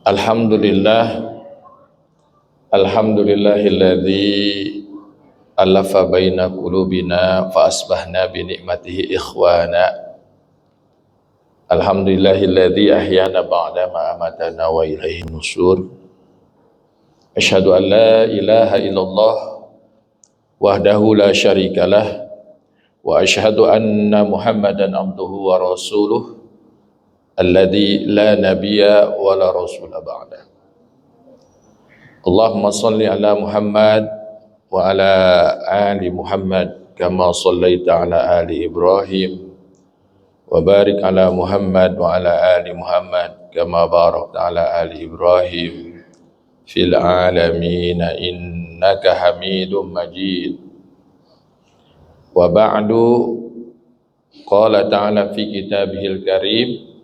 Alhamdulillah, alhamdulillahilladzi alafa baina qulubina fa asbahna bi ni'matihi ikhwana. Alhamdulillahilladzi ahyana ba'da ma amatana wa ilaihi nusur. Asyhadu an la ilaha illallah wahdahu la syarikalah wa asyhadu anna Muhammadan abduhu wa rasuluh alladzi la nabiyya wa la rasula ba'da. Allahumma salli ala Muhammad wa ala ali Muhammad kama sallaita ala ali Ibrahim wa barik ala Muhammad wa ala ali Muhammad kama barakta ala ali Ibrahim fil alamin innaka Hamidum Majid. Wa ba'du, qala ta'ala fi kitabihil karim,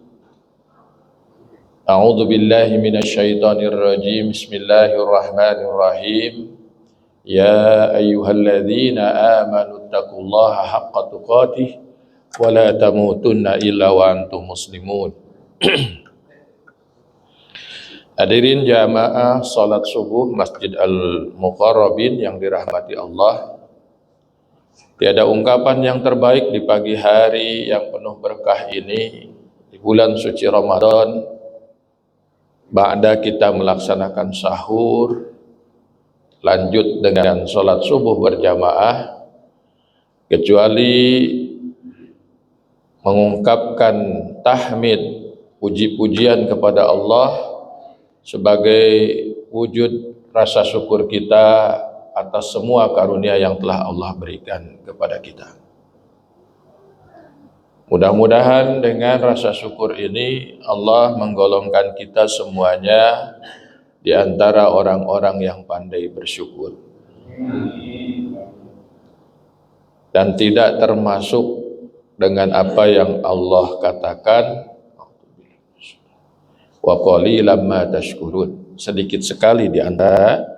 a'udzu billahi minasy syaithanir rajim. Bismillahirrahmanirrahim. Ya ayyuhalladzina amanu taqullaha haqqa tuqatih wa la tamutunna illa wa antum muslimun. Hadirin jamaah salat subuh Masjid Al-Muqarrabin yang dirahmati Allah. Tiada ungkapan yang terbaik di pagi hari yang penuh berkah ini, di bulan suci Ramadan, ba'da kita melaksanakan sahur, lanjut dengan sholat subuh berjamaah, kecuali mengungkapkan tahmid, puji-pujian kepada Allah sebagai wujud rasa syukur kita atas semua karunia yang telah Allah berikan kepada kita. Mudah-mudahan dengan rasa syukur ini Allah menggolongkan kita semuanya di antara orang-orang yang pandai bersyukur dan tidak termasuk dengan apa yang Allah katakan, wa qalilan ma tashkurun, sedikit sekali di antara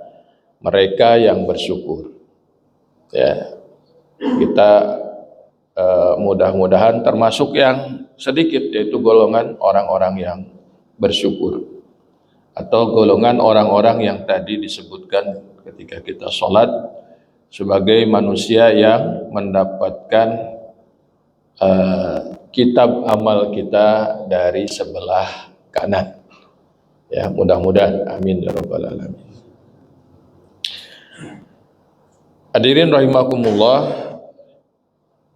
mereka yang bersyukur. Ya, kita mudah-mudahan termasuk yang sedikit, yaitu golongan orang-orang yang bersyukur, atau golongan orang-orang yang tadi disebutkan ketika kita sholat sebagai manusia yang mendapatkan kitab amal kita dari sebelah kanan. Ya, mudah-mudahan, amin ya rabbal alamin. Hadirin rahimakumullah,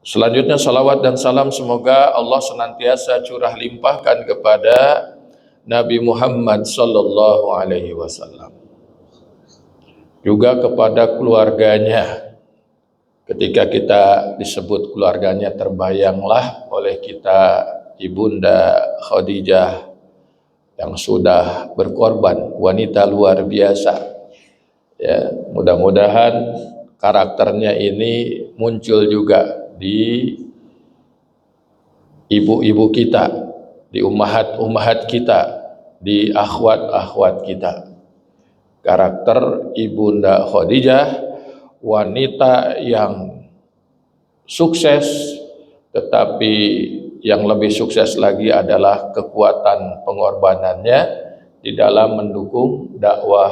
selanjutnya salawat dan salam semoga Allah senantiasa curah limpahkan kepada Nabi Muhammad sallallahu alaihi wasallam, juga kepada keluarganya. Ketika kita disebut keluarganya, terbayanglah oleh kita Ibunda Khadijah yang sudah berkorban, wanita luar biasa. Ya, mudah-mudahan karakternya ini muncul juga di ibu-ibu kita, di ummahat-ummahat kita, di akhwat-akhwat kita. Karakter Ibunda Khadijah, wanita yang sukses, tetapi yang lebih sukses lagi adalah kekuatan pengorbanannya di dalam mendukung dakwah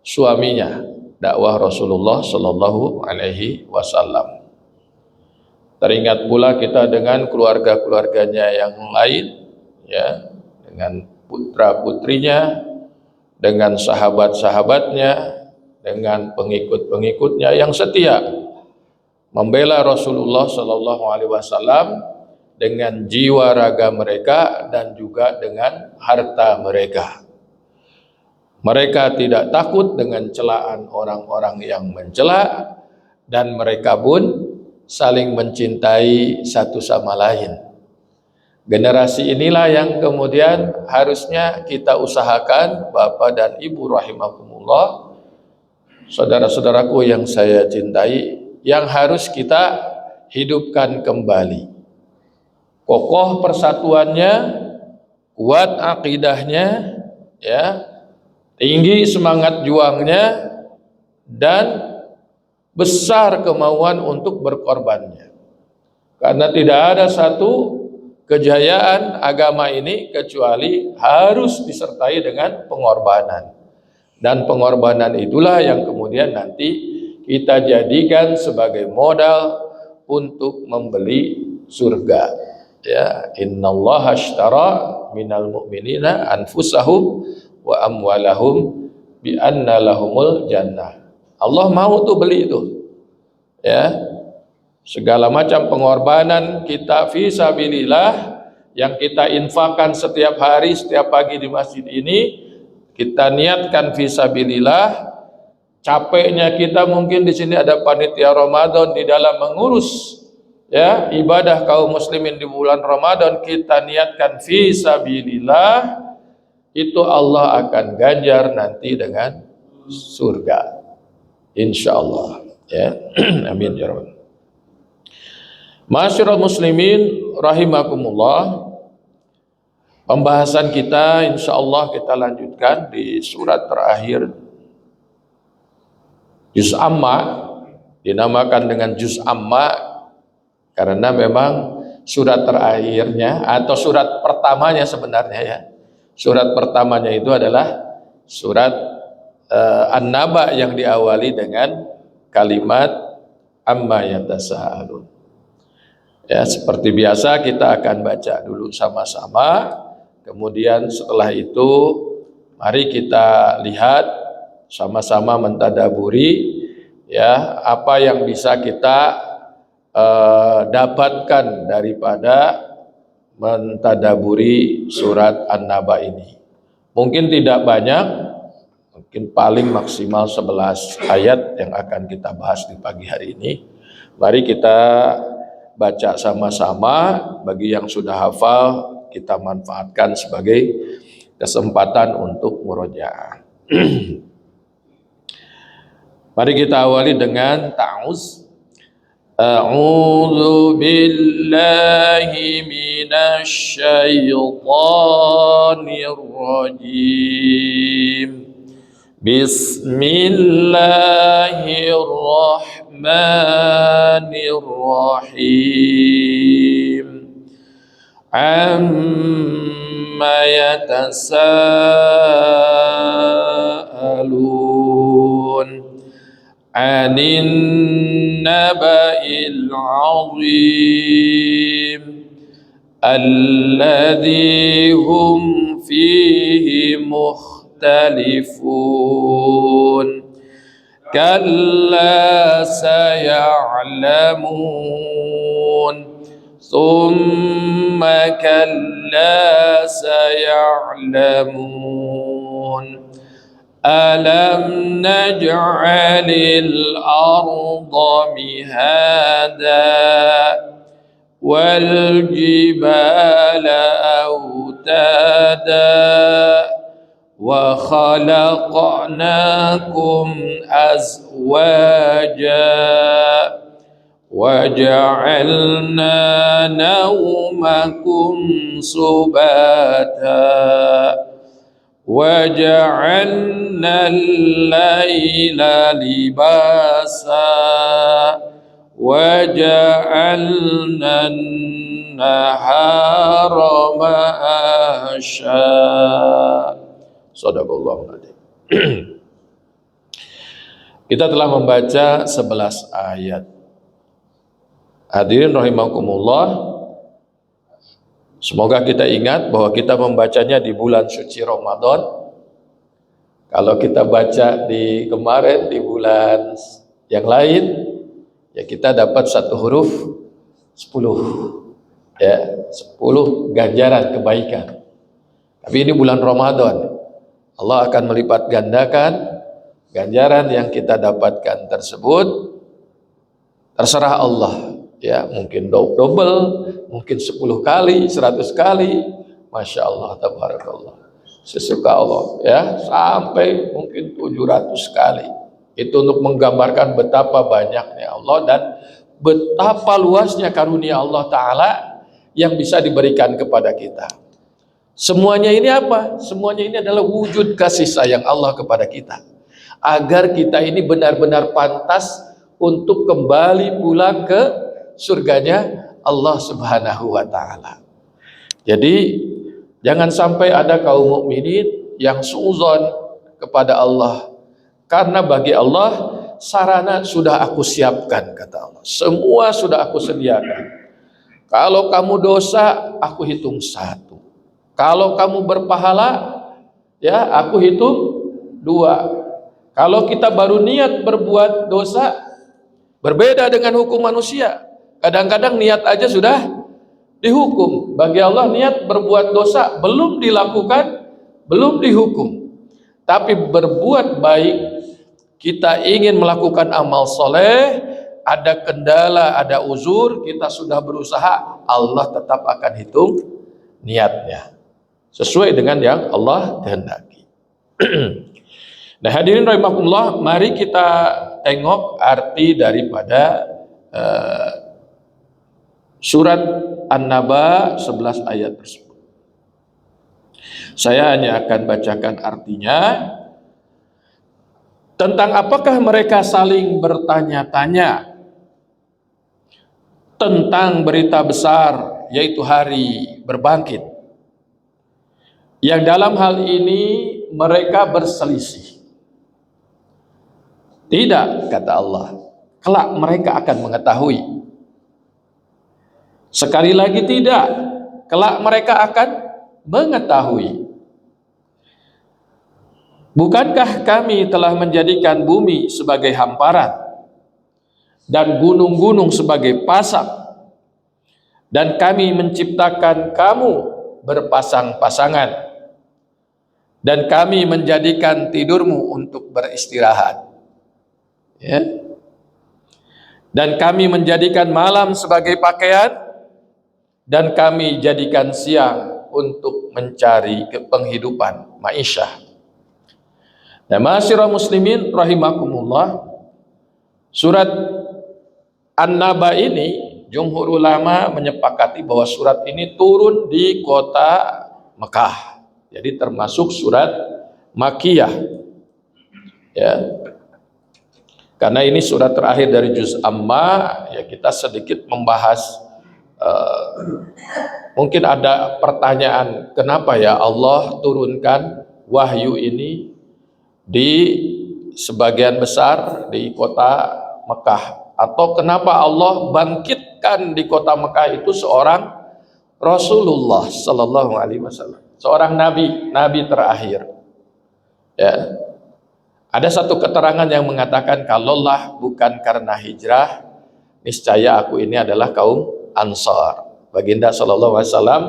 suaminya, dakwah Rasulullah Sallallahu Alaihi Wasallam. Teringat pula kita dengan keluarga-keluarganya yang lain, ya, dengan putra-putrinya, dengan sahabat-sahabatnya, dengan pengikut-pengikutnya yang setia membela Rasulullah Sallallahu Alaihi Wasallam dengan jiwa raga mereka dan juga dengan harta mereka. Mereka tidak takut dengan celaan orang-orang yang mencela, dan mereka pun saling mencintai satu sama lain. Generasi inilah yang kemudian harusnya kita usahakan, Bapak dan Ibu rahimakumullah, saudara-saudaraku yang saya cintai, yang harus kita hidupkan kembali. Kokoh persatuannya, kuat akidahnya, ya, tinggi semangat juangnya, dan besar kemauan untuk berkorbannya. Karena tidak ada satu kejayaan agama ini kecuali harus disertai dengan pengorbanan. Dan pengorbanan itulah yang kemudian nanti kita jadikan sebagai modal untuk membeli surga. Ya, innallaha ashtara minal mu'minina anfusahum wa amwalahum bi anna lahumul jannah. Allah mau tuh beli itu. Ya. Segala macam pengorbanan kita fi sabilillah yang kita infakkan setiap hari, setiap pagi di masjid ini, kita niatkan fisabilillah. Capeknya kita mungkin di sini ada panitia Ramadan di dalam mengurus ya ibadah kaum muslimin di bulan Ramadan, kita niatkan fisabilillah, itu Allah akan ganjar nanti dengan surga insyaallah ya. Amin ya rabbal. Masyarul muslimin rahimakumullah. Pembahasan kita insyaallah kita lanjutkan di surat terakhir Juz Amma, dinamakan dengan Juz Amma karena memang surat terakhirnya atau surat pertamanya sebenarnya ya. Surat pertamanya itu adalah surat An-Naba yang diawali dengan kalimat amma yatasaalun. Ya, seperti biasa kita akan baca dulu sama-sama. Kemudian setelah itu mari kita lihat sama-sama mentadaburi ya apa yang bisa kita dapatkan daripada mentadaburi surat An-Naba ini. Mungkin tidak banyak, mungkin paling maksimal 11 ayat yang akan kita bahas di pagi hari ini. Mari kita baca sama-sama. Bagi yang sudah hafal, kita manfaatkan sebagai kesempatan untuk murojaah. Mari kita awali dengan ta'awuz. A'udzu billahi minasy syaithanir rajim. Bismillahirrahmanirrahim. Amma yatasaalun anin naba'il 'azim alladzi hum fihi mukhtalifun kalla saya'lamun thumma kalla saya'lamun alam naj'alil arda mihada wal jibala awtada wa khalaqnakum azwaja wa ja'alna nawmakum subata وَجَعَلْنَا اللَّيْلَ لِبَاسًا وَجَعَلْنَا النَّهَارَ مَعَاشًا. Shadaqallahul adzim. Kita telah membaca 11 ayat. Hadirin rahimakumullah. Semoga kita ingat bahwa kita membacanya di bulan suci Ramadan. Kalau kita baca di kemarin di bulan yang lain, ya kita dapat satu huruf 10. Ya, 10 ganjaran kebaikan. Tapi ini bulan Ramadan. Allah akan melipat gandakan ganjaran yang kita dapatkan tersebut. Terserah Allah. Ya, mungkin double, mungkin 10 kali, 100 kali, Masya Allah, tabarakallah, sesuka Allah, ya, sampai mungkin 700 kali. Itu untuk menggambarkan betapa banyaknya Allah dan betapa luasnya karunia Allah Ta'ala yang bisa diberikan kepada kita. Semuanya ini apa? Semuanya ini adalah wujud kasih sayang Allah kepada kita, agar kita ini benar-benar pantas untuk kembali pulang ke surganya Allah Subhanahu wa Ta'ala. Jadi jangan sampai ada kaum mukminin yang suudzon kepada Allah, karena bagi Allah sarana sudah aku siapkan, kata Allah. Semua sudah aku sediakan. Kalau kamu dosa, aku hitung 1. Kalau kamu berpahala, ya aku hitung 2. Kalau kita baru niat berbuat dosa, berbeda dengan hukum manusia. Kadang-kadang niat aja sudah dihukum. Bagi Allah niat berbuat dosa belum dilakukan, belum dihukum. Tapi berbuat baik, kita ingin melakukan amal soleh, ada kendala, ada uzur, kita sudah berusaha, Allah tetap akan hitung niatnya sesuai dengan yang Allah kehendaki. Nah, hadirin rahimakumullah, mari kita tengok arti daripada surat An-Naba 11 ayat tersebut. Saya hanya akan bacakan artinya. Tentang apakah mereka saling bertanya-tanya tentang berita besar, yaitu hari berbangkit, yang dalam hal ini mereka berselisih. Tidak, kata Allah, kelak mereka akan mengetahui. Sekali lagi tidak, kelak mereka akan mengetahui. Bukankah kami telah menjadikan bumi sebagai hamparan dan gunung-gunung sebagai pasak, dan kami menciptakan kamu berpasang-pasangan, dan kami menjadikan tidurmu untuk beristirahat, ya? Dan kami menjadikan malam sebagai pakaian, dan kami jadikan siang untuk mencari penghidupan, ma'isyah. Nah, ma'asyiral muslimin rahimakumullah, surat An-Naba ini jumhur ulama menyepakati bahwa surat ini turun di kota Mekah. Jadi termasuk surat Makkiyah. Ya. Karena ini surat terakhir dari juz Amma, ya kita sedikit membahas mungkin ada pertanyaan, kenapa ya Allah turunkan wahyu ini di sebagian besar di kota Mekah, atau kenapa Allah bangkitkan di kota Mekah itu seorang Rasulullah Sallallahu Alaihi Wasallam, seorang nabi terakhir. Ya. Ada satu keterangan yang mengatakan, kalaulah bukan karena hijrah, niscaya aku ini adalah kaum Ansar. Baginda Sallallahu Alaihi Wasallam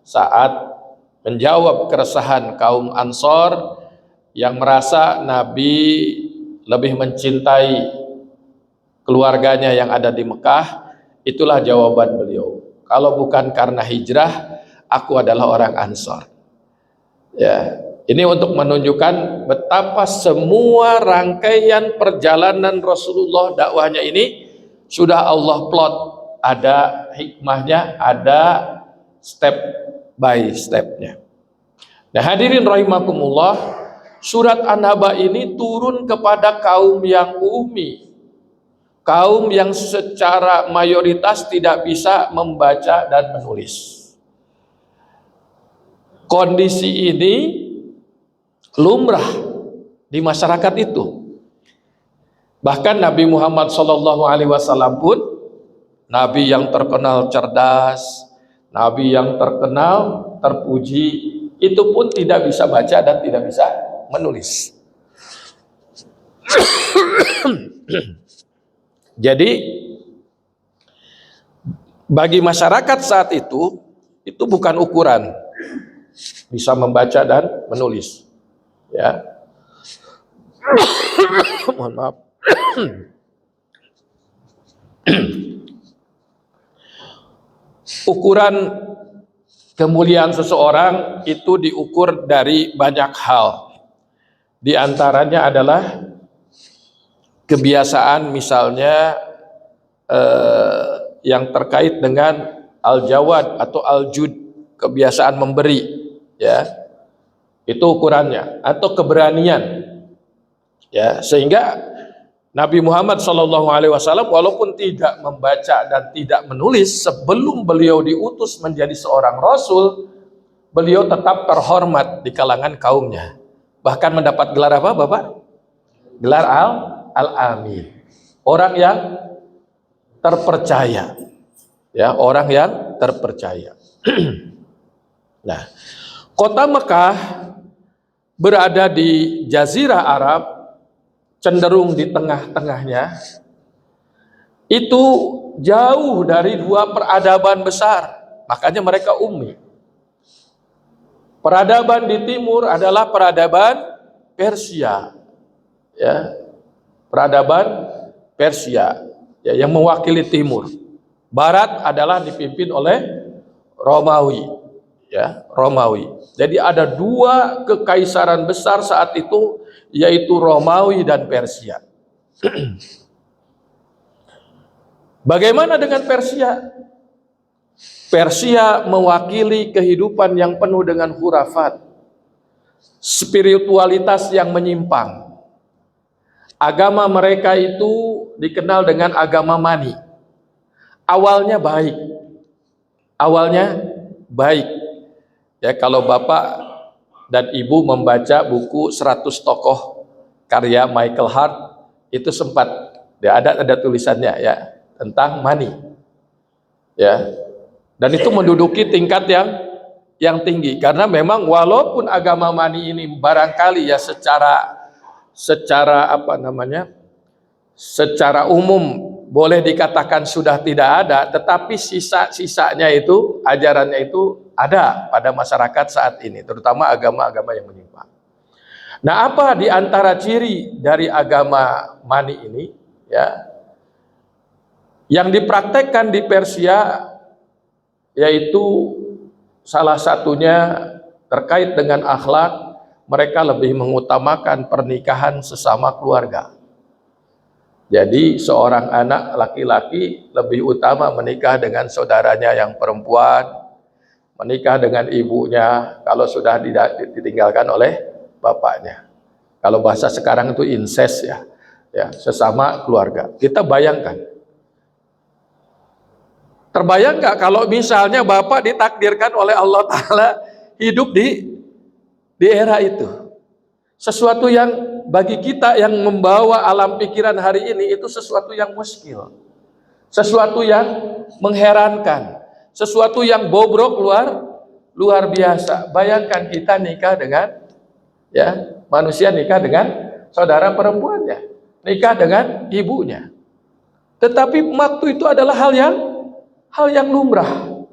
saat menjawab keresahan kaum Ansar yang merasa Nabi lebih mencintai keluarganya yang ada di Mekah, itulah jawaban beliau. Kalau bukan karena hijrah, aku adalah orang Ansar. Ya, ini untuk menunjukkan betapa semua rangkaian perjalanan Rasulullah dakwahnya ini sudah Allah plot, ada hikmahnya, ada step by stepnya. Nah, hadirin rahimakumullah, surat An-Naba ini turun kepada kaum yang ummi, kaum yang secara mayoritas tidak bisa membaca dan menulis. Kondisi ini lumrah di masyarakat itu. Bahkan Nabi Muhammad SAW pun Nabi yang terkenal cerdas, Nabi yang terkenal terpuji, itu pun tidak bisa baca dan tidak bisa menulis. Jadi bagi masyarakat saat itu bukan ukuran bisa membaca dan menulis, ya. Mohon maaf. Ukuran kemuliaan seseorang itu diukur dari banyak hal. Di antaranya adalah kebiasaan, misalnya yang terkait dengan al-jawad atau al-jud, kebiasaan memberi, ya. Itu ukurannya, atau keberanian. Ya, sehingga Nabi Muhammad SAW walaupun tidak membaca dan tidak menulis, sebelum beliau diutus menjadi seorang rasul, beliau tetap terhormat di kalangan kaumnya. Bahkan mendapat gelar apa, Bapak? Gelar Al-Amin. Orang yang terpercaya. Ya, orang yang terpercaya. Nah, kota Mekah berada di Jazirah Arab, cenderung di tengah-tengahnya. Itu jauh dari dua peradaban besar, makanya mereka ummi. Peradaban di timur adalah peradaban Persia, ya, peradaban Persia, ya, yang mewakili timur. Barat adalah dipimpin oleh Romawi, ya, Romawi. Jadi ada dua kekaisaran besar saat itu, yaitu Romawi dan Persia. Bagaimana dengan Persia? Persia mewakili kehidupan yang penuh dengan khurafat, spiritualitas yang menyimpang. Agama mereka itu dikenal dengan agama mani. Awalnya baik. Awalnya baik. Ya, kalau Bapak dan Ibu membaca buku 100 tokoh karya Michael Hart, itu sempat ya, ada tulisannya ya tentang mani. Ya. Dan itu menduduki tingkat yang tinggi, karena memang walaupun agama mani ini barangkali ya secara apa namanya, secara umum boleh dikatakan sudah tidak ada, tetapi sisa-sisanya itu, ajarannya itu ada pada masyarakat saat ini, terutama agama-agama yang menyimpang. Nah, apa di antara ciri dari agama mani ini, ya, yang dipraktekkan di Persia, yaitu salah satunya terkait dengan akhlak. Mereka lebih mengutamakan pernikahan sesama keluarga. Jadi seorang anak laki-laki lebih utama menikah dengan saudaranya yang perempuan, menikah dengan ibunya kalau sudah ditinggalkan oleh bapaknya. Kalau bahasa sekarang itu incest, ya, sesama keluarga. Kita bayangkan, terbayang nggak kalau misalnya Bapak ditakdirkan oleh Allah Ta'ala hidup di era itu? Sesuatu yang bagi kita yang membawa alam pikiran hari ini itu sesuatu yang muskil, sesuatu yang mengherankan, sesuatu yang bobrok luar biasa. Bayangkan kita nikah dengan, ya, manusia nikah dengan saudara perempuannya, nikah dengan ibunya. Tetapi waktu itu adalah hal yang lumrah.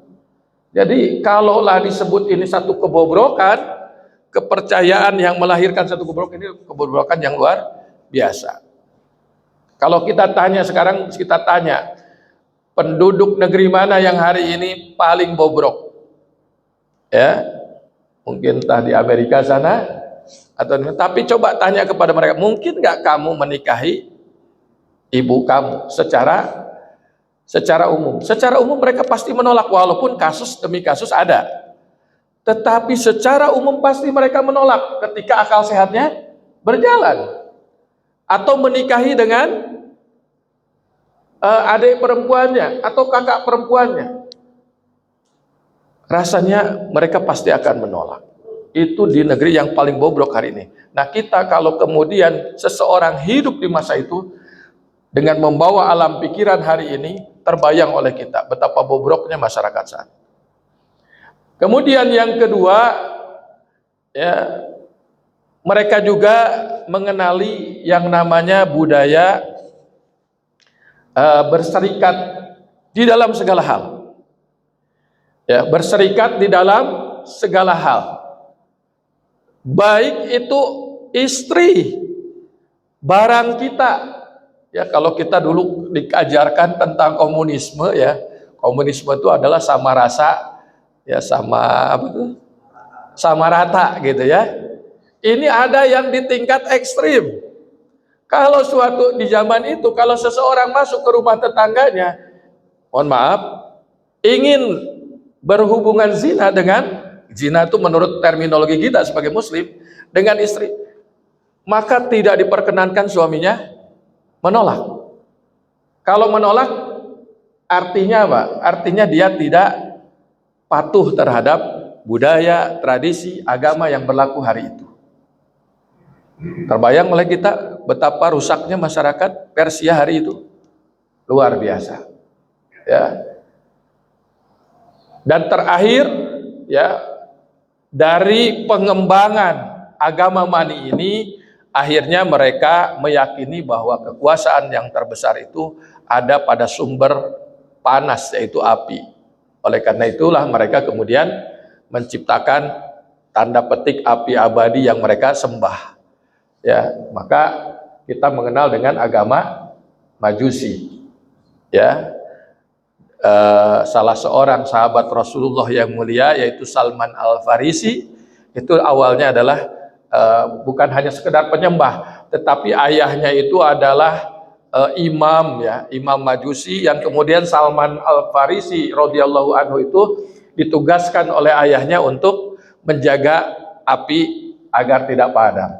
Jadi kalaulah disebut ini satu kebobrokan, kepercayaan yang melahirkan satu kebobrokan, ini kebobrokan yang luar biasa. Kalau kita tanya sekarang, kita tanya penduduk negeri mana yang hari ini paling bobrok, ya, mungkin entah di Amerika sana atau, tapi coba tanya kepada mereka, mungkin nggak kamu menikahi ibu kamu secara umum? Secara umum mereka pasti menolak, walaupun kasus demi kasus ada. Tetapi secara umum pasti mereka menolak ketika akal sehatnya berjalan. Atau menikahi dengan adik perempuannya atau kakak perempuannya. Rasanya mereka pasti akan menolak. Itu di negeri yang paling bobrok hari ini. Nah, kita kalau kemudian seseorang hidup di masa itu dengan membawa alam pikiran hari ini, terbayang oleh kita betapa bobroknya masyarakat saat. Kemudian yang kedua, ya, mereka juga mengenali yang namanya budaya berserikat di dalam segala hal. Ya, berserikat di dalam segala hal. Baik itu istri, barang kita. Ya, kalau kita dulu diajarkan tentang komunisme, ya, komunisme itu adalah sama rasa, ya, sama apa tuh? Sama rata gitu ya. Ini ada yang di tingkat ekstrim. Kalau suatu di zaman itu, kalau seseorang masuk ke rumah tetangganya, mohon maaf, ingin berhubungan zina itu menurut terminologi kita sebagai muslim, dengan istri, maka tidak diperkenankan suaminya menolak. Kalau menolak artinya apa? Artinya dia tidak patuh terhadap budaya, tradisi, agama yang berlaku hari itu. Terbayang oleh kita betapa rusaknya masyarakat Persia hari itu. Luar biasa. Ya. Dan terakhir, ya, dari pengembangan agama Mani ini, akhirnya mereka meyakini bahwa kekuasaan yang terbesar itu ada pada sumber panas, yaitu api. Oleh karena itulah mereka kemudian menciptakan tanda petik api abadi yang mereka sembah. Ya, maka kita mengenal dengan agama Majusi. Ya, salah seorang sahabat Rasulullah yang mulia yaitu Salman Al-Farisi itu awalnya adalah bukan hanya sekedar penyembah, tetapi ayahnya itu adalah imam, ya, imam Majusi, yang kemudian Salman Al-Farisi radhiyallahu anhu itu ditugaskan oleh ayahnya untuk menjaga api agar tidak padam.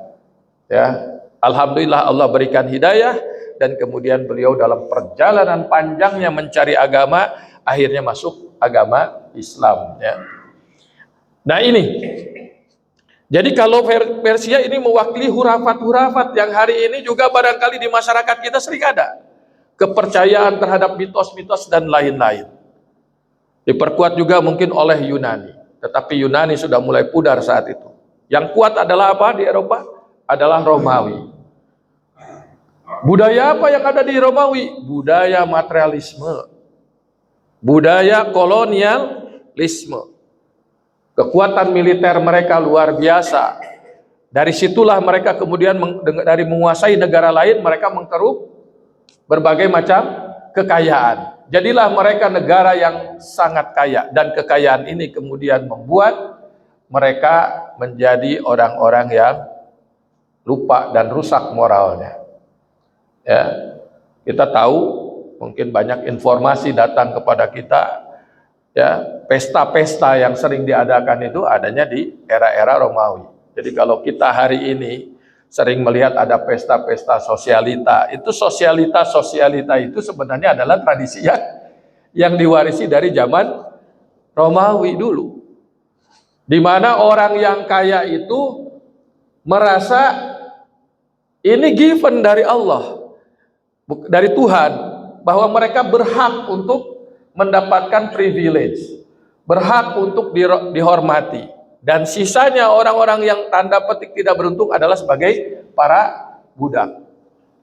Ya, alhamdulillah Allah berikan hidayah, dan kemudian beliau dalam perjalanan panjangnya mencari agama akhirnya masuk agama Islam, ya. Nah ini, jadi kalau Persia ini mewakili hurafat-hurafat yang hari ini juga barangkali di masyarakat kita sering ada. Kepercayaan terhadap mitos-mitos dan lain-lain. Diperkuat juga mungkin oleh Yunani. Tetapi Yunani sudah mulai pudar saat itu. Yang kuat adalah apa di Eropa? Adalah Romawi. Budaya apa yang ada di Romawi? Budaya materialisme. Budaya kolonialisme. Kekuatan militer mereka luar biasa. Dari situlah mereka kemudian dari menguasai negara lain, mereka mengkeruk berbagai macam kekayaan. Jadilah mereka negara yang sangat kaya, dan kekayaan ini kemudian membuat mereka menjadi orang-orang yang lupa dan rusak moralnya. Ya, kita tahu, mungkin banyak informasi datang kepada kita. Ya, pesta-pesta yang sering diadakan itu adanya di era-era Romawi. Jadi kalau kita hari ini sering melihat ada pesta-pesta sosialita, itu sosialita itu sebenarnya adalah tradisi yang diwarisi dari zaman Romawi dulu. Di mana orang yang kaya itu merasa ini given dari Allah, dari Tuhan, bahwa mereka berhak untuk mendapatkan privilege, berhak untuk dihormati, dan sisanya orang-orang yang tanda petik tidak beruntung adalah sebagai para budak.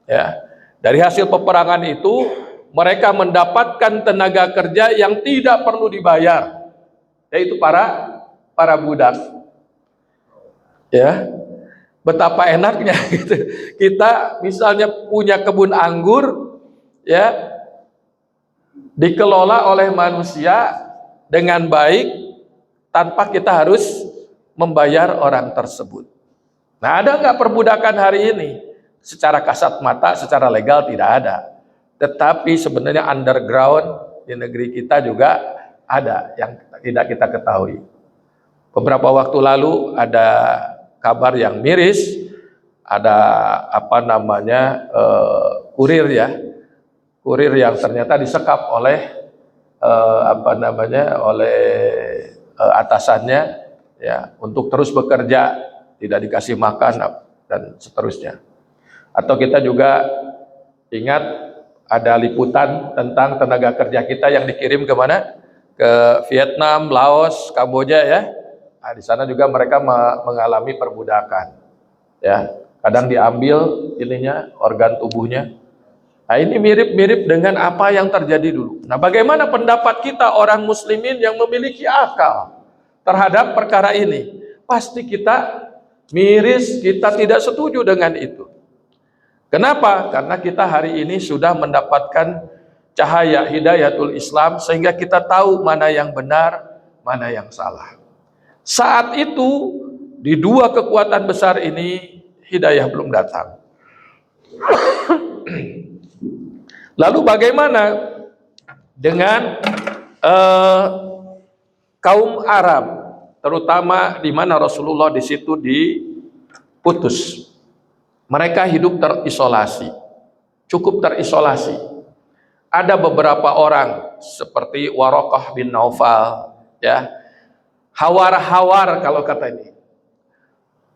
Ya, dari hasil peperangan itu mereka mendapatkan tenaga kerja yang tidak perlu dibayar, yaitu para budak. Ya, betapa enaknya gitu. Kita misalnya punya kebun anggur, ya, dikelola oleh manusia dengan baik tanpa kita harus membayar orang tersebut. Nah, ada nggak perbudakan hari ini? Secara kasat mata, secara legal tidak ada. Tetapi sebenarnya underground di negeri kita juga ada yang tidak kita ketahui. Beberapa waktu lalu ada kabar yang miris, ada kurir, ya, kurir yang ternyata disekap oleh oleh atasannya, ya, untuk terus bekerja, tidak dikasih makan dan seterusnya. Atau kita juga ingat ada liputan tentang tenaga kerja kita yang dikirim ke mana? Ke Vietnam, Laos, Kamboja, ya. Nah, di sana juga mereka mengalami perbudakan. Ya, kadang diambil organ tubuhnya. Nah, ini mirip-mirip dengan apa yang terjadi dulu. Nah, bagaimana pendapat kita orang muslimin yang memiliki akal terhadap perkara ini? Pasti kita miris, kita tidak setuju dengan itu. Kenapa? Karena kita hari ini sudah mendapatkan cahaya hidayatul Islam, sehingga kita tahu mana yang benar, mana yang salah. Saat itu, di dua kekuatan besar ini, hidayah belum datang. Lalu bagaimana dengan kaum Arab, terutama di mana Rasulullah di situ diputus? Mereka hidup terisolasi. cukup terisolasi. Ada beberapa orang seperti Waraqah bin Naufal, ya, hawar-hawar kalau kata ini,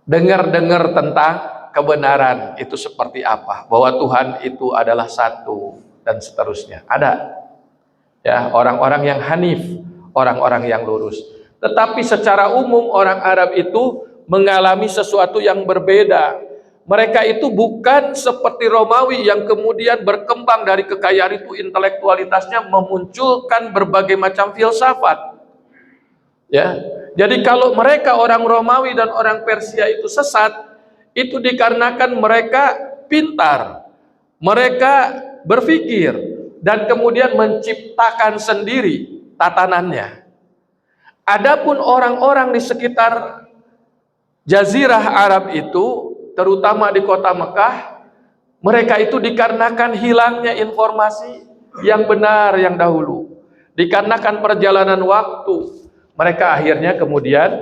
dengar-dengar tentang kebenaran itu seperti apa, bahwa Tuhan itu adalah satu dan seterusnya. Ada, ya, orang-orang yang hanif, orang-orang yang lurus. Tetapi secara umum orang Arab itu mengalami sesuatu yang berbeda. Mereka itu bukan seperti Romawi yang kemudian berkembang dari kekayaan itu, intelektualitasnya memunculkan berbagai macam filsafat. Ya, jadi kalau mereka orang Romawi dan orang Persia itu sesat, itu dikarenakan mereka pintar, mereka berpikir dan kemudian menciptakan sendiri tatanannya. Adapun orang-orang di sekitar Jazirah Arab itu, terutama di kota Mekah, mereka itu dikarenakan hilangnya informasi yang benar yang dahulu, dikarenakan perjalanan waktu, mereka akhirnya kemudian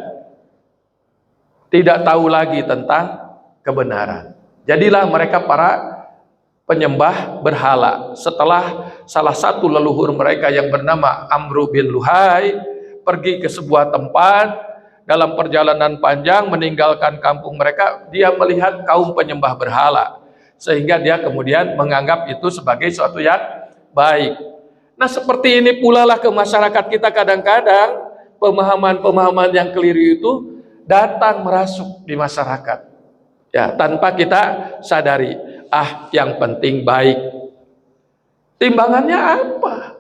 tidak tahu lagi tentang kebenaran. Jadilah mereka para penyembah berhala. Setelah salah satu leluhur mereka yang bernama Amru bin Luhai pergi ke sebuah tempat, dalam perjalanan panjang meninggalkan kampung mereka, dia melihat kaum penyembah berhala, sehingga dia kemudian menganggap itu sebagai suatu yang baik. Nah, seperti ini pula lah ke masyarakat kita kadang-kadang pemahaman-pemahaman yang keliru itu datang merasuk di masyarakat, ya, tanpa kita sadari. Yang penting baik. Timbangannya apa?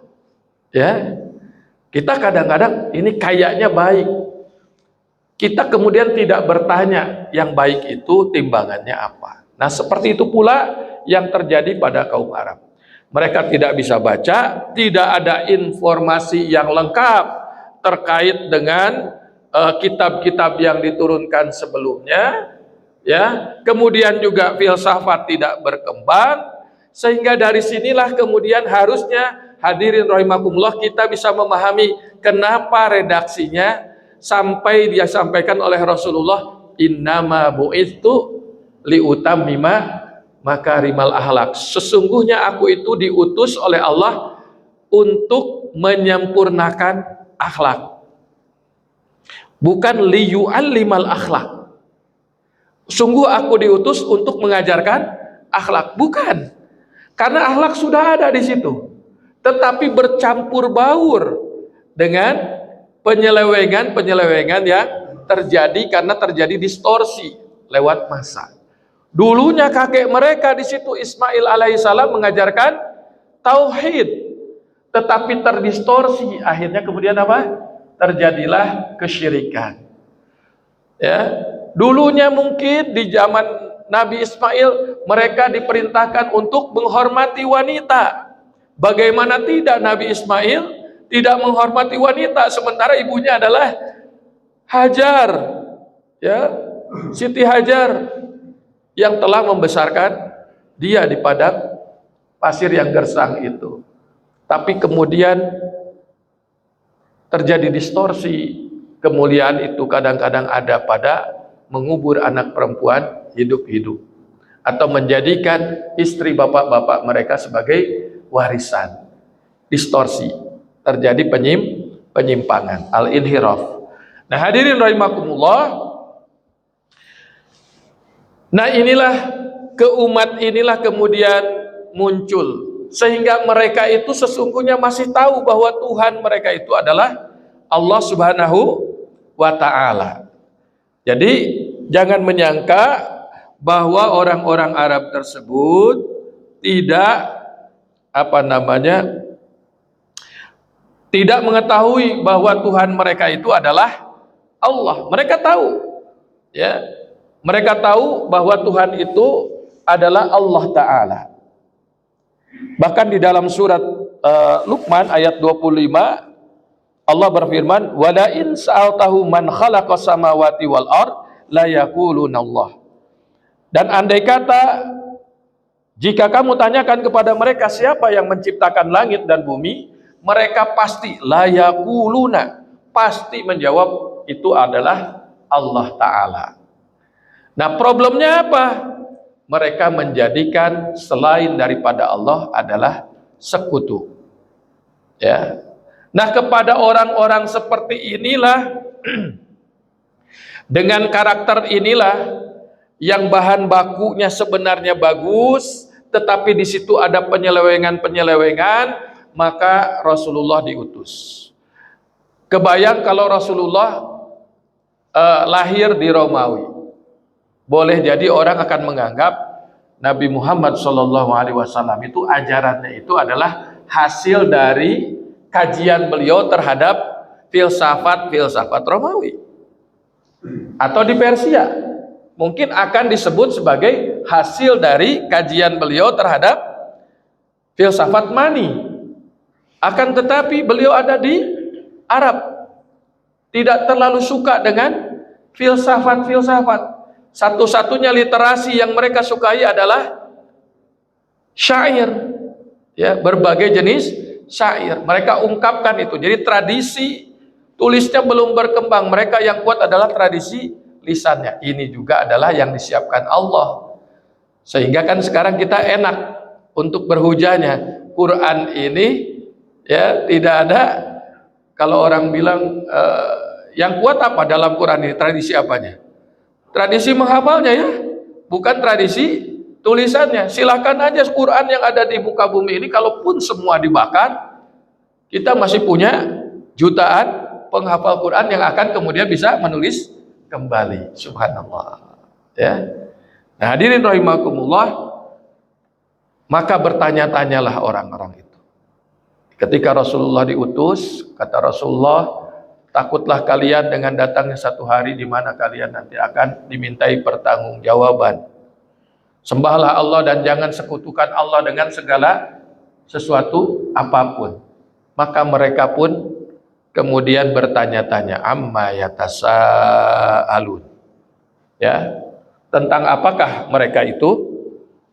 Ya, kita kadang-kadang ini kayaknya baik. Kita kemudian tidak bertanya yang baik itu timbangannya apa. Nah, seperti itu pula yang terjadi pada kaum Arab. Mereka tidak bisa baca, tidak ada informasi yang lengkap terkait dengan kitab-kitab yang diturunkan sebelumnya, ya. Kemudian juga filsafat tidak berkembang, sehingga dari sinilah kemudian harusnya hadirin rahimakumullah kita bisa memahami kenapa redaksinya sampai dia sampaikan oleh Rasulullah, innama bu'itsu liutammima makarimal akhlak. Sesungguhnya aku itu diutus oleh Allah untuk menyempurnakan akhlak, bukan liyu'allimal akhlak. Sungguh aku diutus untuk mengajarkan akhlak, bukan. Karena akhlak sudah ada di situ, tetapi bercampur baur dengan penyelewengan yang terjadi karena terjadi distorsi lewat masa. Dulunya kakek mereka di situ Ismail alaihissalam mengajarkan tauhid, tetapi terdistorsi, akhirnya kemudian apa? Terjadilah kesyirikan. Ya, dulunya mungkin di zaman Nabi Ismail mereka diperintahkan untuk menghormati wanita. Bagaimana tidak Nabi Ismail tidak menghormati wanita, sementara ibunya adalah Hajar, ya, Siti Hajar yang telah membesarkan dia di padang pasir yang gersang itu. Tapi kemudian terjadi distorsi, kemuliaan itu kadang-kadang ada pada mengubur anak perempuan hidup-hidup atau menjadikan istri bapak-bapak mereka sebagai warisan. Distorsi, terjadi penyimpangan, al-inhiraf. Nah, hadirin rahimakumullah, nah inilah keumat inilah kemudian muncul, sehingga mereka itu sesungguhnya masih tahu bahwa Tuhan mereka itu adalah Allah Subhanahu wa ta'ala. Jadi jangan menyangka bahwa orang-orang Arab tersebut tidak tidak mengetahui bahwa Tuhan mereka itu adalah Allah. Mereka tahu, ya. Mereka tahu bahwa Tuhan itu adalah Allah Ta'ala. Bahkan di dalam surat Luqman ayat 25 Allah berfirman, "Wala in sa'altahu man khalaqas samawati wal ard la yaquluna Allah." Dan andai kata jika kamu tanyakan kepada mereka siapa yang menciptakan langit dan bumi, mereka pasti la yaquluna, pasti menjawab itu adalah Allah Ta'ala. Nah, problemnya apa? mereka menjadikan selain daripada Allah adalah sekutu. Ya. Nah, kepada orang-orang seperti inilah dengan karakter inilah yang bahan bakunya sebenarnya bagus, tetapi di situ ada penyelewengan-penyelewengan, maka Rasulullah diutus. Kebayang kalau Rasulullah lahir di Romawi. Boleh jadi orang akan menganggap Nabi Muhammad SAW itu ajarannya itu adalah hasil dari kajian beliau terhadap filsafat Romawi. Atau di Persia, mungkin akan disebut sebagai hasil dari kajian beliau terhadap filsafat Mani. Akan tetapi beliau ada di Arab, tidak terlalu suka dengan filsafat. Satu-satunya literasi yang mereka sukai adalah syair, ya, berbagai jenis syair. Mereka ungkapkan itu. Jadi tradisi tulisnya belum berkembang. Mereka yang kuat adalah tradisi lisannya. Ini juga adalah yang disiapkan Allah. Sehingga kan sekarang kita enak untuk berhujahnya. Quran ini ya tidak ada. Kalau orang bilang yang kuat apa dalam Quran ini? Tradisi apanya? Tradisi menghafalnya ya, bukan tradisi tulisannya. Silakan aja Quran yang ada di muka bumi ini, kalaupun semua dibakar, kita masih punya jutaan penghafal Quran yang akan kemudian bisa menulis kembali. Subhanallah. Ya. Nah, hadirin rahimakumullah, maka bertanya-tanyalah orang-orang itu. Ketika Rasulullah diutus, kata Rasulullah, takutlah kalian dengan datangnya satu hari di mana kalian nanti akan dimintai pertanggungjawaban. Sembahlah Allah dan jangan sekutukan Allah dengan segala sesuatu apapun. Maka mereka pun kemudian bertanya-tanya, amma yatasaalun. Ya, tentang apakah mereka itu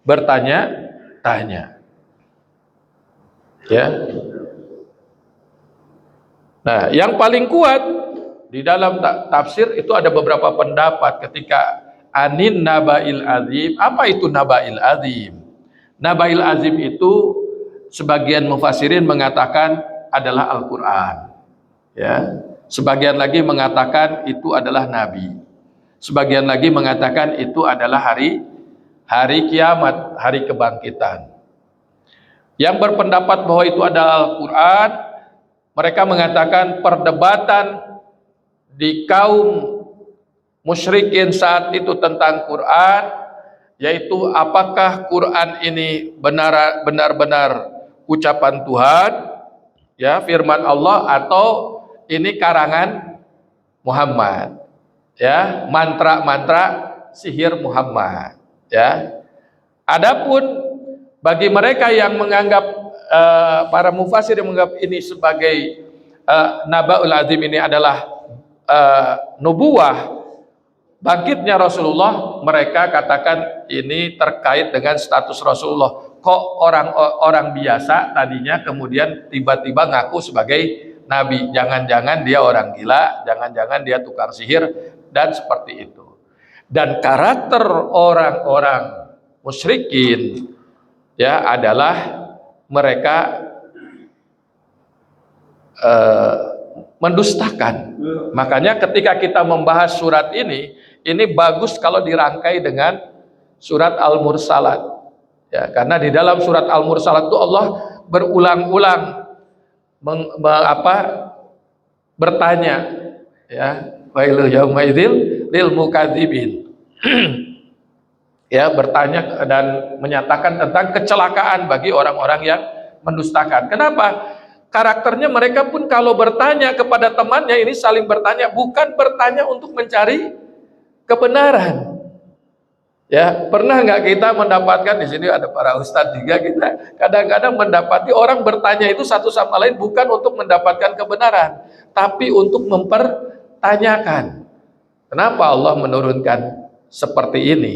bertanya-tanya. Ya. Nah, yang paling kuat di dalam tafsir itu ada beberapa pendapat ketika anin nabail azim. Apa itu nabail azim? Nabail azim itu sebagian mufassirin mengatakan adalah Al-Qur'an. Ya. Sebagian lagi mengatakan itu adalah nabi. Sebagian lagi mengatakan itu adalah hari kiamat, hari kebangkitan. Yang berpendapat bahwa itu adalah Al-Qur'an, mereka mengatakan perdebatan di kaum musyrikin saat itu tentang Quran, yaitu apakah Quran ini benar-benar ucapan Tuhan, ya, firman Allah, atau ini karangan Muhammad, ya, mantra-mantra sihir Muhammad, ya. Adapun bagi mereka yang menganggap para mufassir yang menganggap ini sebagai nabaul azim, ini adalah nubuwah, bangkitnya Rasulullah, mereka katakan ini terkait dengan status Rasulullah. Kok orang biasa tadinya kemudian tiba-tiba ngaku sebagai nabi? Jangan-jangan dia orang gila, jangan-jangan dia tukar sihir, dan seperti itu. Dan karakter orang-orang musyrikin, ya, adalah mereka mendustakan. Makanya ketika kita membahas surat ini bagus kalau dirangkai dengan surat Al-Mursalat, ya, karena di dalam surat Al-Mursalat itu Allah berulang-ulang bertanya, ya, wailu yaumaidzil lil mukadzibin. Ya, bertanya dan menyatakan tentang kecelakaan bagi orang-orang yang mendustakan. Kenapa? Karakternya mereka pun kalau bertanya kepada temannya ini saling bertanya, bukan bertanya untuk mencari kebenaran. Ya, pernah nggak kita mendapatkan, di sini ada para ustadz juga, kita kadang-kadang mendapati orang bertanya itu satu sama lain bukan untuk mendapatkan kebenaran, tapi untuk mempertanyakan. Kenapa Allah menurunkan seperti ini?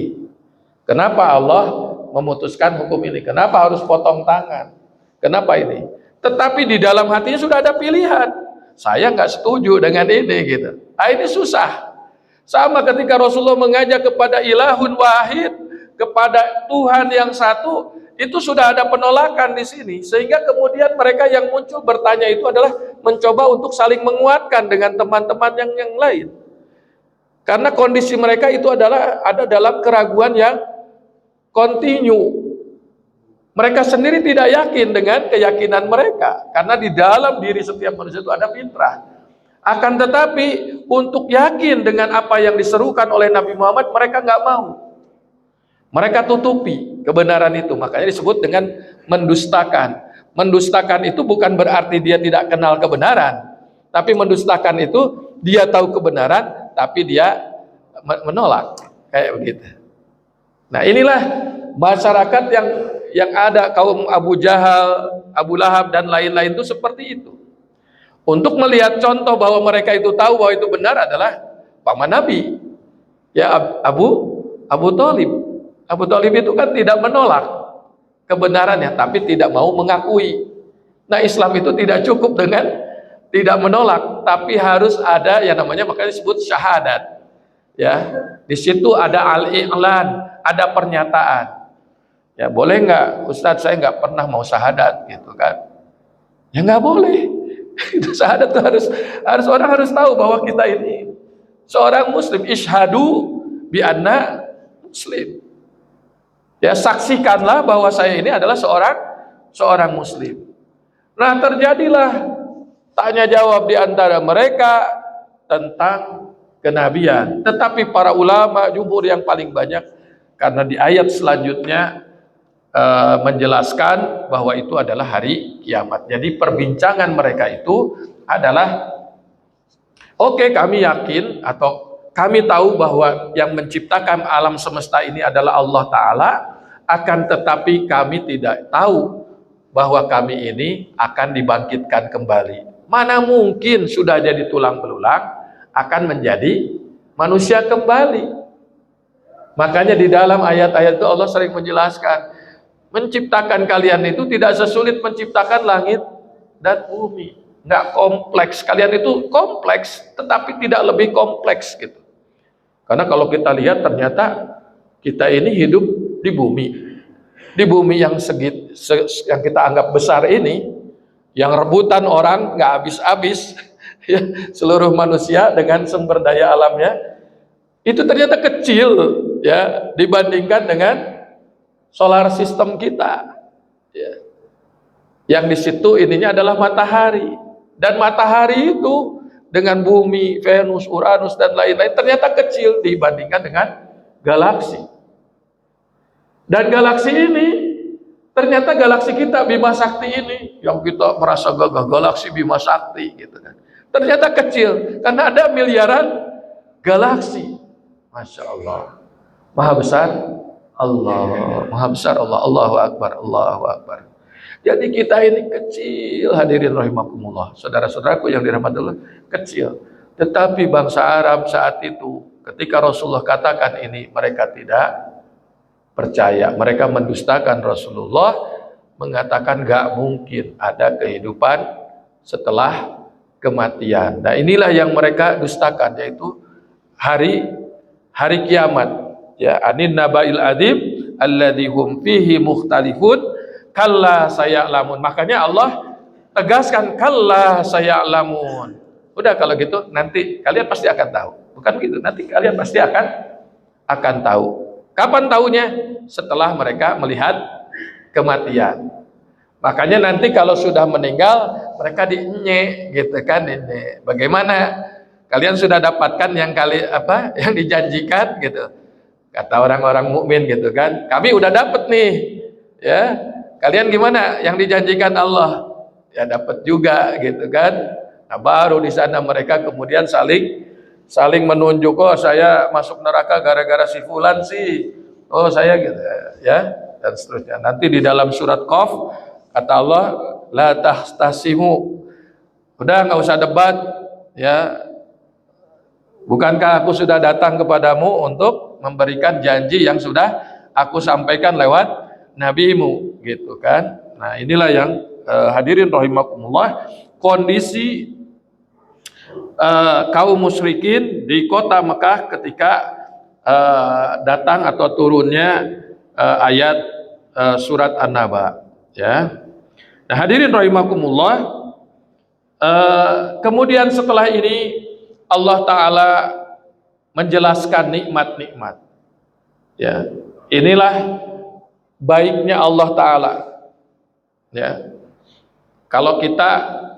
Kenapa Allah memutuskan hukum ini? Kenapa harus potong tangan? Kenapa ini? Tetapi di dalam hatinya sudah ada pilihan. Saya nggak setuju dengan ini, gitu. Ini susah. Sama ketika Rasulullah mengajak kepada ilahun wahid, kepada Tuhan yang satu, itu sudah ada penolakan di sini. Sehingga kemudian mereka yang muncul bertanya itu adalah mencoba untuk saling menguatkan dengan teman-teman yang lain. Karena kondisi mereka itu adalah ada dalam keraguan yang kontinu. Mereka sendiri tidak yakin dengan keyakinan mereka, karena di dalam diri setiap manusia itu ada fitrah. Akan tetapi untuk yakin dengan apa yang diserukan oleh Nabi Muhammad, mereka nggak mau. Mereka tutupi kebenaran itu, makanya disebut dengan mendustakan. Mendustakan itu bukan berarti dia tidak kenal kebenaran, tapi mendustakan itu dia tahu kebenaran, tapi dia menolak, kayak begitu. Nah, inilah masyarakat yang ada, kaum Abu Jahal, Abu Lahab dan lain-lain itu seperti itu. Untuk melihat contoh bahwa mereka itu tahu bahwa itu benar adalah paman Nabi, ya Abu Thalib. Abu Thalib itu kan tidak menolak kebenarannya, tapi tidak mau mengakui. Nah, Islam itu tidak cukup dengan tidak menolak, tapi harus ada yang namanya, makanya disebut syahadat. Ya, di situ ada al-i'lan, ada pernyataan. Ya, boleh nggak, Ustadz, saya nggak pernah mau syahadat, gitu kan? Ya nggak boleh. Itu syahadat itu harus orang harus tahu bahwa kita ini seorang Muslim. Ishadu bi anna Muslim. Ya, saksikanlah bahwa saya ini adalah seorang Muslim. Nah, terjadilah tanya jawab di antara mereka tentang kenabian. Tetapi para ulama jumhur yang paling banyak, karena di ayat selanjutnya menjelaskan bahwa itu adalah hari kiamat. Jadi perbincangan mereka itu adalah, oke, kami yakin atau kami tahu bahwa yang menciptakan alam semesta ini adalah Allah Ta'ala, akan tetapi kami tidak tahu bahwa kami ini akan dibangkitkan kembali. Mana mungkin sudah jadi tulang belulang akan menjadi manusia kembali. Makanya di dalam ayat-ayat itu Allah sering menjelaskan, menciptakan kalian itu tidak sesulit menciptakan langit dan bumi. Nggak kompleks. Kalian itu kompleks, tetapi tidak lebih kompleks gitu. Karena kalau kita lihat ternyata kita ini hidup di bumi. Di bumi yang yang kita anggap besar ini, yang rebutan orang nggak habis-habis, ya, seluruh manusia dengan sumber daya alamnya, itu ternyata kecil ya dibandingkan dengan solar system kita. Ya. Yang di situ ininya adalah matahari, dan matahari itu dengan bumi, Venus, Uranus dan lain-lain ternyata kecil dibandingkan dengan galaksi. Dan galaksi ini ternyata galaksi kita Bima Sakti ini yang kita merasa gagah, galaksi Bima Sakti gitu kan. Ternyata kecil karena ada miliaran galaksi. Masya Allah. Maha besar Allah, Maha besar Allah, Allahu Akbar, Allahu Akbar. Jadi kita ini kecil, hadirin rahimakumullah, saudara-saudaraku yang dirahmati Allah, kecil. Tetapi bangsa Arab saat itu ketika Rasulullah katakan ini, mereka tidak percaya. Mereka mendustakan Rasulullah, mengatakan gak mungkin ada kehidupan setelah kematian. Nah, inilah yang mereka dustakan, yaitu hari kiamat. Ya, anin nabail adzim alladzi hum fihi mukhtalifun kalla saya'lamun. Makanya Allah tegaskan kalla saya'lamun. Udah, kalau gitu nanti kalian pasti akan tahu. Bukan begitu, nanti kalian pasti akan tahu. Kapan tahunya? Setelah mereka melihat kematian. Makanya nanti kalau sudah meninggal, mereka dienye gitu kan, ini. Bagaimana? Kalian sudah dapatkan yang yang dijanjikan gitu. Kata orang-orang mukmin gitu kan. Kami udah dapat nih. Ya. Kalian gimana? Yang dijanjikan Allah? Ya dapat juga gitu kan. Nah, baru di sana mereka kemudian saling menunjuk, oh saya masuk neraka gara-gara si fulan sih. Oh saya gitu ya, dan seterusnya. Nanti di dalam surat Qaf kata Allah, la tahtasimu. Udah nggak usah debat ya. Bukankah aku sudah datang kepadamu untuk memberikan janji yang sudah aku sampaikan lewat nabimu gitu kan. Nah, inilah yang hadirin rahimakumullah, kondisi kaum musyrikin di kota Mekah ketika datang atau turunnya ayat surat An-Naba, ya. Nah, hadirin rahimakumullah, kemudian setelah ini Allah Ta'ala menjelaskan nikmat-nikmat, ya. Inilah baiknya Allah Ta'ala, ya. Kalau kita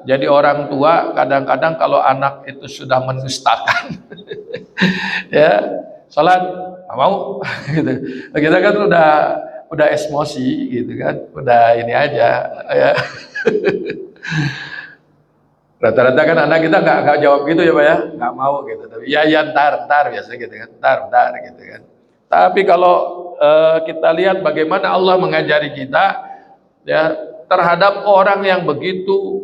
jadi orang tua, kadang-kadang kalau anak itu sudah mendustakan ya, salat nggak mau gitu, kita kan udah emosi gitu kan, udah ini aja ya. Rata-rata kan anak kita nggak jawab gitu ya Pak ya, nggak mau gitu, tapi ya ntar biasa gitu kan, ntar gitu kan. Tapi kalau kita lihat bagaimana Allah mengajari kita, ya, terhadap orang yang begitu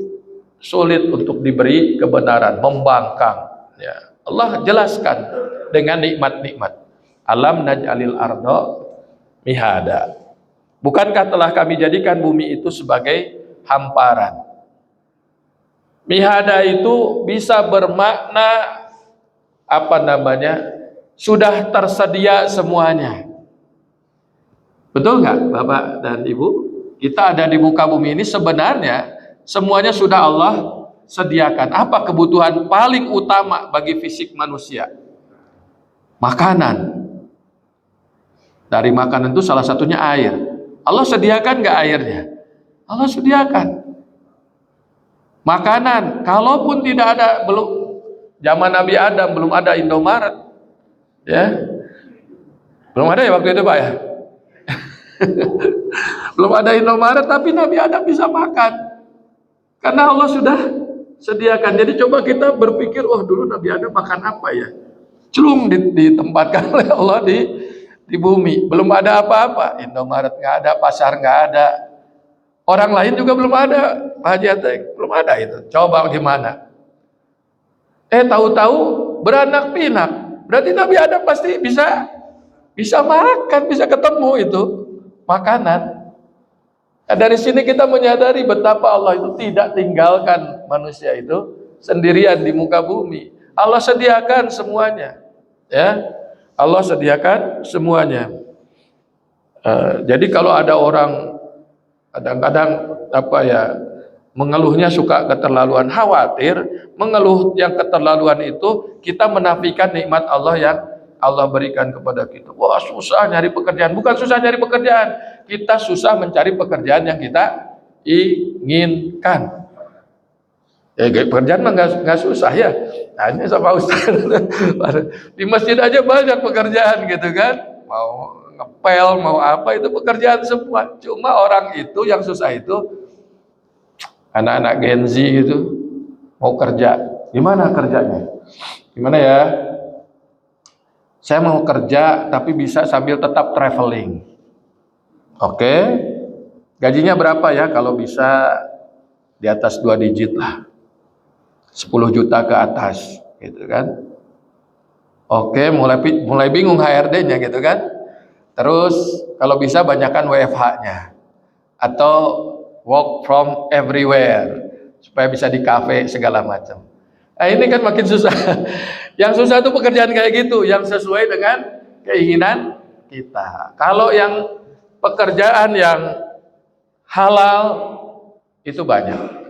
sulit untuk diberi kebenaran, membangkang, ya, Allah jelaskan dengan nikmat-nikmat. Alam naj'alil ardo mihada. Bukankah telah kami jadikan bumi itu sebagai hamparan? Mihada itu bisa bermakna apa namanya? Sudah tersedia semuanya. Betul nggak Bapak dan Ibu? Kita ada di muka bumi ini sebenarnya semuanya sudah Allah sediakan. Apa kebutuhan paling utama bagi fisik manusia? Makanan. Dari makanan itu salah satunya air. Allah sediakan nggak airnya? Allah sediakan. Makanan, kalaupun tidak ada, belum zaman Nabi Adam belum ada Indomaret, ya, belum ada ya waktu itu Pak ya. Belum ada Indomaret, tapi Nabi Adam bisa makan karena Allah sudah sediakan. Jadi coba kita berpikir, wah dulu Nabi Adam makan apa ya? Celung ditempatkan oleh Allah di bumi. Belum ada apa-apa, Indomaret nggak ada, pasar nggak ada, orang lain juga belum ada, Pak Haji Atek, belum ada itu. Coba gimana? Tahu-tahu beranak pinak. Berarti Nabi Adam pasti bisa makan, bisa ketemu itu makanan. Nah, dari sini kita menyadari betapa Allah itu tidak tinggalkan manusia itu sendirian di muka bumi. Allah sediakan semuanya, ya. Allah sediakan semuanya. Jadi kalau ada orang kadang-kadang apa ya, mengeluhnya suka keterlaluan, khawatir mengeluh yang keterlaluan itu kita menafikan nikmat Allah yang Allah berikan kepada kita. Wah susah nyari pekerjaan. Bukan susah nyari pekerjaan, kita susah mencari pekerjaan yang kita inginkan. Pekerjaan mah nggak susah ya. Hanya sama Ustaz di masjid aja banyak pekerjaan gitu kan. Mau ngepel, mau apa itu pekerjaan semua. Cuma orang itu yang susah itu anak-anak Gen Z gitu mau kerja. Gimana kerjanya? Gimana ya? Saya mau kerja tapi bisa sambil tetap traveling. Oke. Gajinya berapa ya? Kalau bisa di atas 2 digit lah. 10 juta ke atas gitu kan. Oke, mulai bingung HRD-nya gitu kan. Terus kalau bisa banyakkan WFH-nya atau work from everywhere supaya bisa di kafe segala macam. Nah, ini kan makin susah. Yang susah itu pekerjaan kayak gitu yang sesuai dengan keinginan kita. Kalau yang pekerjaan yang halal itu banyak.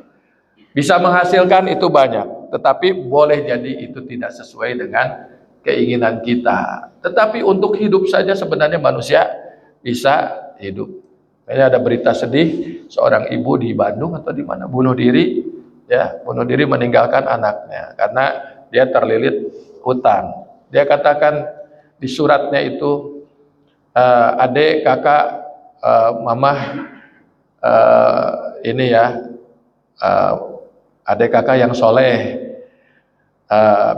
Bisa menghasilkan itu banyak, tetapi boleh jadi itu tidak sesuai dengan keinginan kita. Tetapi untuk hidup saja sebenarnya manusia bisa hidup. Kayaknya ada berita sedih, seorang ibu di Bandung atau di mana bunuh diri, ya, bunuh diri meninggalkan anaknya karena dia terlilit hutang. Dia katakan di suratnya itu, adik, kakak, mama, ini ya, adik kakak yang soleh,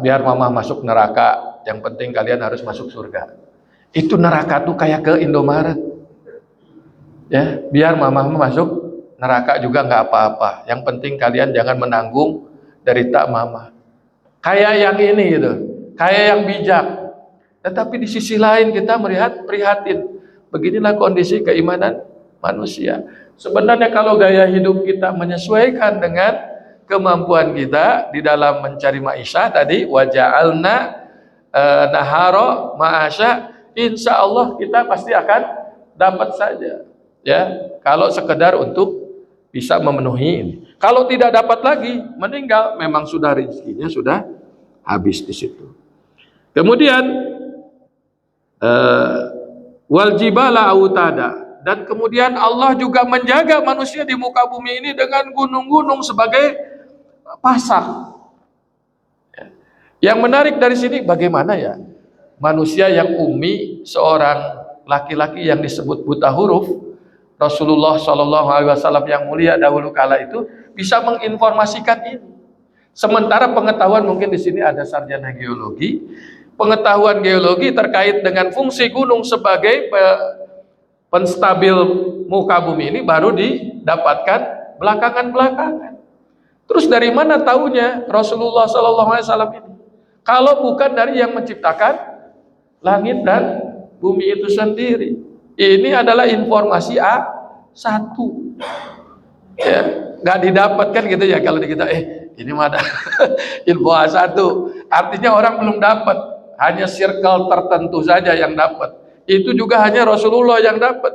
biar mama masuk neraka, yang penting kalian harus masuk surga. Itu neraka tuh kayak ke Indomaret, ya, biar mama masuk neraka juga nggak apa-apa, yang penting kalian jangan menanggung derita mama. Kayak yang ini gitu, kayak yang bijak. Tetapi di sisi lain kita melihat prihatin. Beginilah kondisi keimanan manusia. Sebenarnya kalau gaya hidup kita menyesuaikan dengan kemampuan kita di dalam mencari maisha tadi, waja'alna naharo ma'asya, insya Allah kita pasti akan dapat saja. Ya, kalau sekedar untuk bisa memenuhi ini. Kalau tidak dapat lagi, meninggal, memang sudah rezekinya sudah habis di situ. Kemudian wal jibala autada, dan kemudian Allah juga menjaga manusia di muka bumi ini dengan gunung-gunung sebagai pasak. Yang menarik dari sini bagaimana ya manusia yang ummi, seorang laki-laki yang disebut buta huruf, Rasulullah Shallallahu Alaihi Wasallam yang mulia dahulu kala itu bisa menginformasikan ini. Sementara pengetahuan mungkin di sini ada sarjana geologi, pengetahuan geologi terkait dengan fungsi gunung sebagai penstabil muka bumi ini baru didapatkan belakangan-belakangan. Terus dari mana taunya Rasulullah Shallallahu Alaihi Wasallam ini? Kalau bukan dari yang menciptakan langit dan bumi itu sendiri. Ini adalah informasi A1. Ya, nggak didapatkan gitu ya kalau di kita ini mah ada ilmu A1. Artinya orang belum dapat, hanya circle tertentu saja yang dapat. Itu juga hanya Rasulullah yang dapat.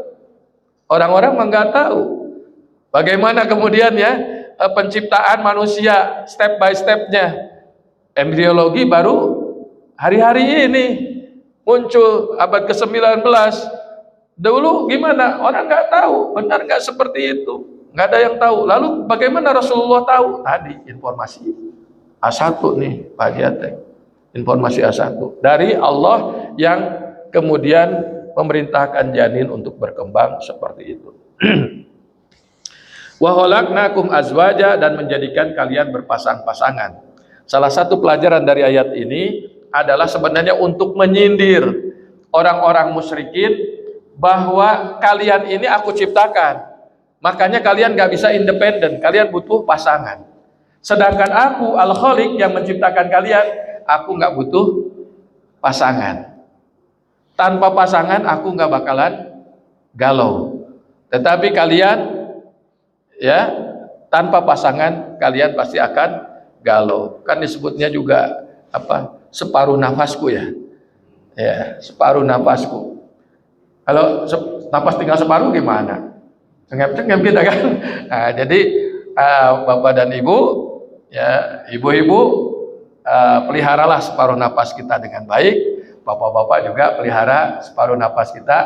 Orang-orang nggak tahu. Bagaimana kemudian ya penciptaan manusia step by stepnya. Embriologi baru hari-hari ini muncul abad ke-19. Dulu gimana? Orang nggak tahu, benar nggak seperti itu? Nggak ada yang tahu. Lalu bagaimana Rasulullah tahu? Tadi informasi A1 nih Pak Jateng. Informasi A1 dari Allah yang kemudian memerintahkan janin untuk berkembang seperti itu. Wa khalaqnakum azwaja, dan menjadikan kalian berpasang-pasangan. Salah satu pelajaran dari ayat ini adalah sebenarnya untuk menyindir orang-orang musyrikin bahwa kalian ini aku ciptakan, makanya kalian gak bisa independen, kalian butuh pasangan. Sedangkan aku Al-Khaliq yang menciptakan kalian, aku gak butuh pasangan. Tanpa pasangan aku gak bakalan galau. Tetapi kalian ya tanpa pasangan kalian pasti akan galau. Kan disebutnya juga apa? Separuh nafasku ya. Ya, separuh nafasku. Kalau nafas tinggal separuh gimana? Cengep-cengep kita kan. Nah, jadi Bapak dan Ibu, ya, ibu-ibu peliharalah separuh nafas kita dengan baik. Bapak-bapak juga pelihara separuh nafas kita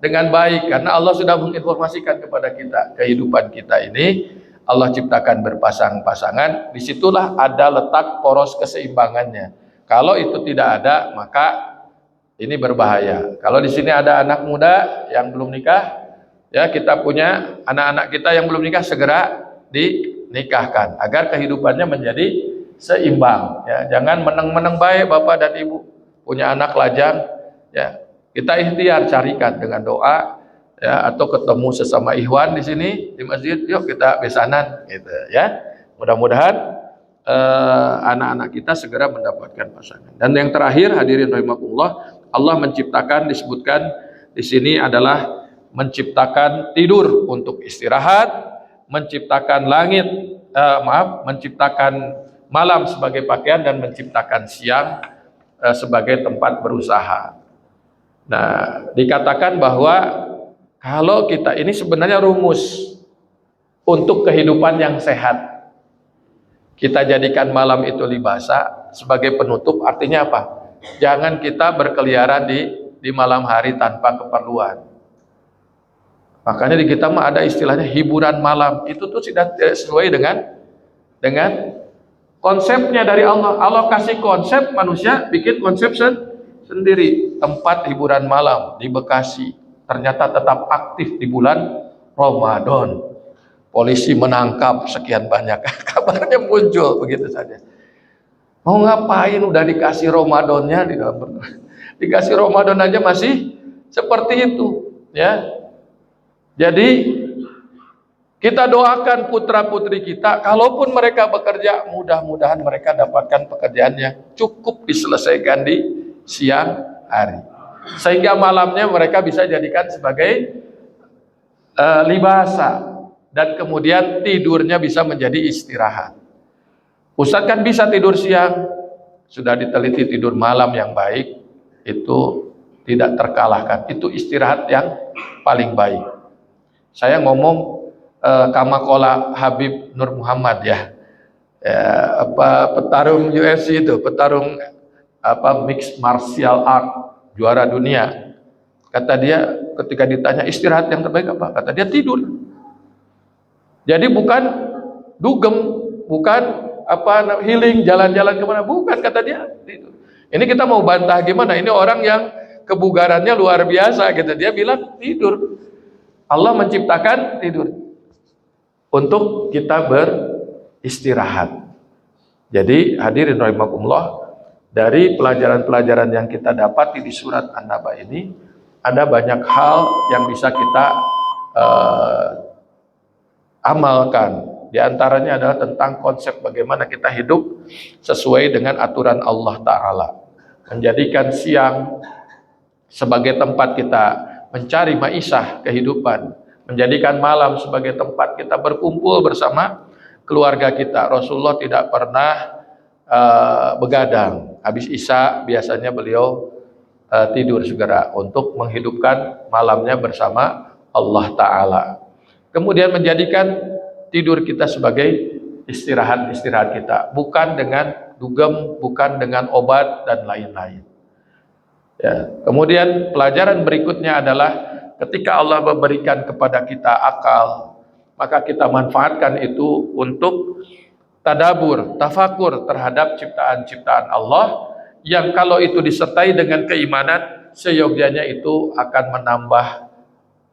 dengan baik, karena Allah sudah menginformasikan kepada kita kehidupan kita ini Allah ciptakan berpasang-pasangan. Disitulah ada letak poros keseimbangannya. Kalau itu tidak ada, maka ini berbahaya. Kalau di sini ada anak muda yang belum nikah, ya kita punya anak-anak kita yang belum nikah, segera dinikahkan agar kehidupannya menjadi seimbang. Ya, jangan meneng-meneng baik Bapak dan Ibu punya anak lajang. Ya, kita ikhtiar carikan dengan doa. Ya, atau ketemu sesama ikhwan di sini di masjid, yuk kita besanan gitu ya. Mudah-mudahan anak-anak kita segera mendapatkan pasangan. Dan yang terakhir hadirin rahimakumullah, Allah menciptakan, disebutkan di sini adalah menciptakan tidur untuk istirahat, menciptakan menciptakan malam sebagai pakaian, dan menciptakan siang sebagai tempat berusaha. Nah, dikatakan bahwa kalau kita ini sebenarnya rumus untuk kehidupan yang sehat. Kita jadikan malam itu libasa sebagai penutup, artinya apa? Jangan kita berkeliaran di malam hari tanpa keperluan. Makanya di kita mah ada istilahnya hiburan malam. Itu tuh sudah sesuai dengan konsepnya dari Allah. Allah kasih konsep, manusia bikin konsep sendiri. Tempat hiburan malam di Bekasi ternyata tetap aktif di bulan Ramadan. Polisi menangkap sekian banyak, kabarnya muncul begitu saja. Mau ngapain, udah dikasih Ramadannya, dikasih Ramadan aja masih seperti itu ya. Jadi kita doakan putra-putri kita, kalaupun mereka bekerja, mudah-mudahan mereka dapatkan pekerjaan yang cukup diselesaikan di siang hari, sehingga malamnya mereka bisa jadikan sebagai libasa, dan kemudian tidurnya bisa menjadi istirahat. Ustadz kan bisa tidur siang, sudah diteliti tidur malam yang baik itu tidak terkalahkan. Itu istirahat yang paling baik. Saya ngomong kamakola Habib Nur Muhammad ya, petarung UFC itu, petarung mixed martial art juara dunia. Kata dia ketika ditanya istirahat yang terbaik apa? Kata dia tidur. Jadi bukan dugem, bukan healing, jalan-jalan kemana, bukan, kata dia tidur. Ini kita mau bantah gimana? Ini orang yang kebugarannya luar biasa gitu. Dia bilang tidur. Allah menciptakan tidur untuk kita beristirahat. Jadi hadirin rahimakumullah, dari pelajaran-pelajaran yang kita dapati di surat An-Naba ini, ada banyak hal yang bisa kita amalkan. Di antaranya adalah tentang konsep bagaimana kita hidup sesuai dengan aturan Allah Ta'ala. Menjadikan siang sebagai tempat kita mencari maisha kehidupan, menjadikan malam sebagai tempat kita berkumpul bersama keluarga kita. Rasulullah tidak pernah begadang. Habis Isya biasanya beliau tidur segera untuk menghidupkan malamnya bersama Allah Ta'ala. Kemudian menjadikan tidur kita sebagai istirahat kita, bukan dengan dugem, bukan dengan obat dan lain-lain. Ya. Kemudian pelajaran berikutnya adalah ketika Allah memberikan kepada kita akal, maka kita manfaatkan itu untuk tadabur, tafakur terhadap ciptaan-ciptaan Allah, yang kalau itu disertai dengan keimanan, seyogyanya itu akan menambah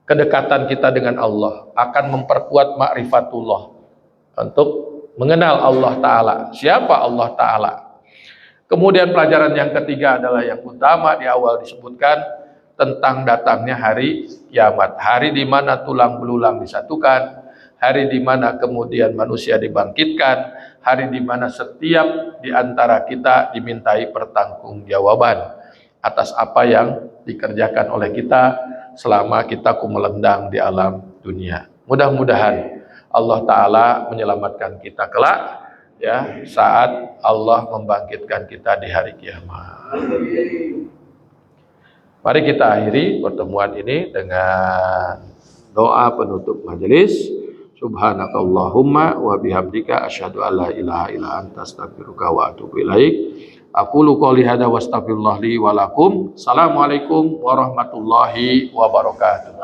kedekatan kita dengan Allah, akan memperkuat ma'rifatullah untuk mengenal Allah Ta'ala. Siapa Allah Ta'ala? Kemudian pelajaran yang ketiga adalah yang utama, di awal disebutkan tentang datangnya hari kiamat, hari di mana tulang belulang disatukan, hari di mana kemudian manusia dibangkitkan, hari di mana setiap di antara kita dimintai pertanggungjawaban atas apa yang dikerjakan oleh kita selama kita kumelendang di alam dunia. Mudah-mudahan Allah Ta'ala menyelamatkan kita kelak, ya, saat Allah membangkitkan kita di hari kiamat. Mari kita akhiri pertemuan ini dengan doa penutup majelis. Subhanakallahumma wa bihamdika asyhadu an la ilaha illa anta astaghfiruka wa atubu ilaik. Aqulu qouli hadza wa astaghfirullah li wa lakum. Assalamualaikum warahmatullahi wabarakatuh.